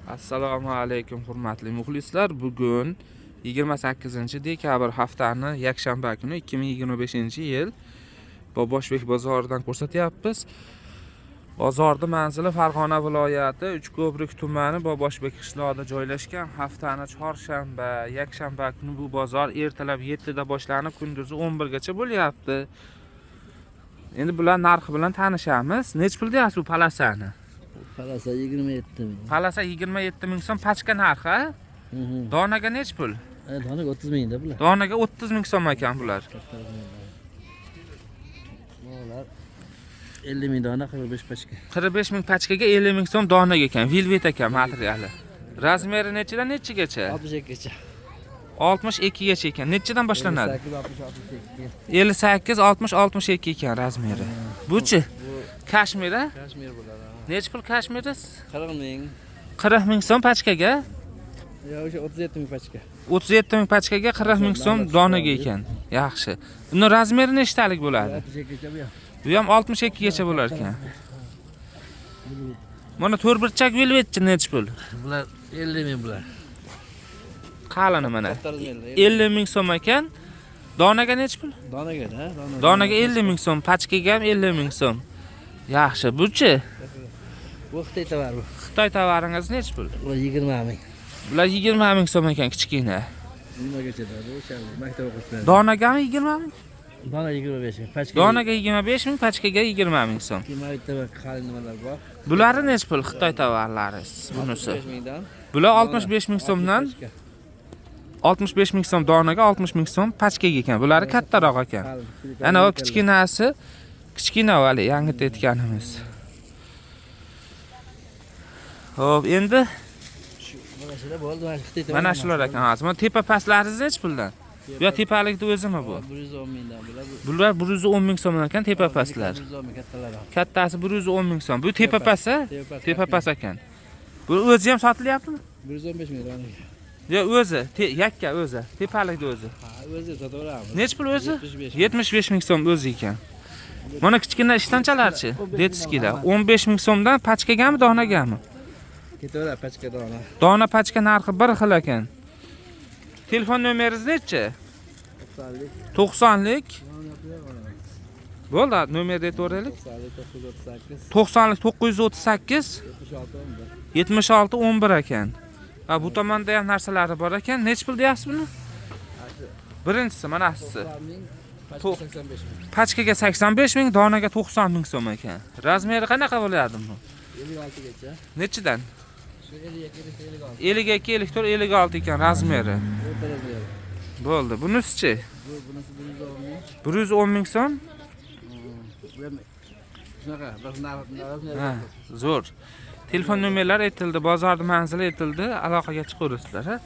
Assalomu alaykum hurmatli muxlislar. Bugun 28-dekabr haftani yakshanba kuni 2025-yil Boboshbek bozoridan ko'rsatyapmiz. Bozorning manzili Farg'ona viloyati Uchko'prik tumani Boboshbek qishlog'ida joylashgan. Haftani chorshanba, yakshanba kuni bu bozor ertalab 7 da boshlanib, kunduzi 11 gacha bo'lyapti. Endi bular narxi bilan tanishamiz. Nech pul deyapsiz bu palasani? Palasa 27 ming. Palasa 27 ming so'm pachka narxi. Donaga nech pul? Donaga 30 mingda bular. Donaga 30 ming so'm ekan bular. Bular 50 ming dona 45 pachka. 45 ming pachkaga 50 ming so'm donaga ekan. Velvet ekan materiali. Razmeri nechidan nechigacha? 62 gacha. 62 gacha ekan. Nechidan boshlanadi? 58 58 60 62 ekan razmeri. Buchi? Kashmir a? Kashmir bular. Nech pul kashmiri? 40 ming. 40 ming so'm pachkaga. Yo, o'sha 37 ming pachka. 37 ming pachkaga 40 ming so'm donaga ekan. Yaxshi. Uni razmeri nechtalik bo'ladi? 62 gacha bu. Bu ham 62 gacha bo'lar ekan. Mana to'rtburchak velvetchi nech pul? Bular 50 ming bular. Qalini mana. 50 ming so'm ekan. Donaga nech pul? Donaga, ha? Donaga 50 ming so'm, pachkaga ham 50 ming so'm. Yaxshi, buchi? Bu Xitoy tovar bu. Xitoy tovaringiz nech pul? Bular 20 ming. Bular 20 ming so'm ekan kichkina. Nimagacha da? O'sha maktab o'qituvchilari. Donagami 20 ming? Dona 25 ming. Pachka. Donaga 25 ming, pachkaga 20 ming so'm. Maktab va qalin nimalar bor. Bulari nech pul Xitoy tovarlari? Bunisi. 65 mingdan. Bular 65 ming so'mdan 65 ming so'm donaga 60 ming so'm pachkaga ekan. Bulari kattaroq ekan. Ana o kichkinasi, kichkina vali yangi aytganimiz. Xo'p, endi mana shular bo'ldi, mana Xitoy tovar. mana shular ekan. Mana tepa pastlaringiz nech puldan? Yo tepalikda o'zimi bu? 110 mingdan bular. Bular 110 ming so'mdan ekan tepa pastlar. 110 ming kattalari. Kattasi 110 ming so'm. Bu tepa pasta? Tepa past ekan. Bu o'zi ham sotilyaptimi? 115 ming donaga. Yo o'zi, yakka o'zi, tepalikda o'zi. Ha, o'zi sotaveramiz. Nech pul o'zi? 75 75 ming so'm o'zi ekan. Mana kichkina ishtonchalarchi, detskilar 15 ming so'mdan pachkagami, donagami? Ketaverar pachka dona. Dona pachka narxi bir xil ekan. Telefon nomeringiz nechi? 90lik. Bo'ldi, nomerni aytaveraylik. 90lik 938 76 11 ekan. Ha, bu tomonda ham narsalari bor ekan. Nech pul deyapsiz buni? Birinchisi mana shisi. 85 ming. Pachkaga 85 ming, donaga 90 ming so'm ekan. Razmeri qanaqa bo'ladi bu? 56 gacha. Nechidan? Shu 52 52 54 56 ekan razmeri. Bo'ldi. Bunisi-chi? Bunisi 110 ming. 110 ming so'm. Shunaqa, bir Ha, zo'r. Telefon nomerlari aytildi, bozorning manzili aytildi, aloqaga chiqaverasizlar, ha?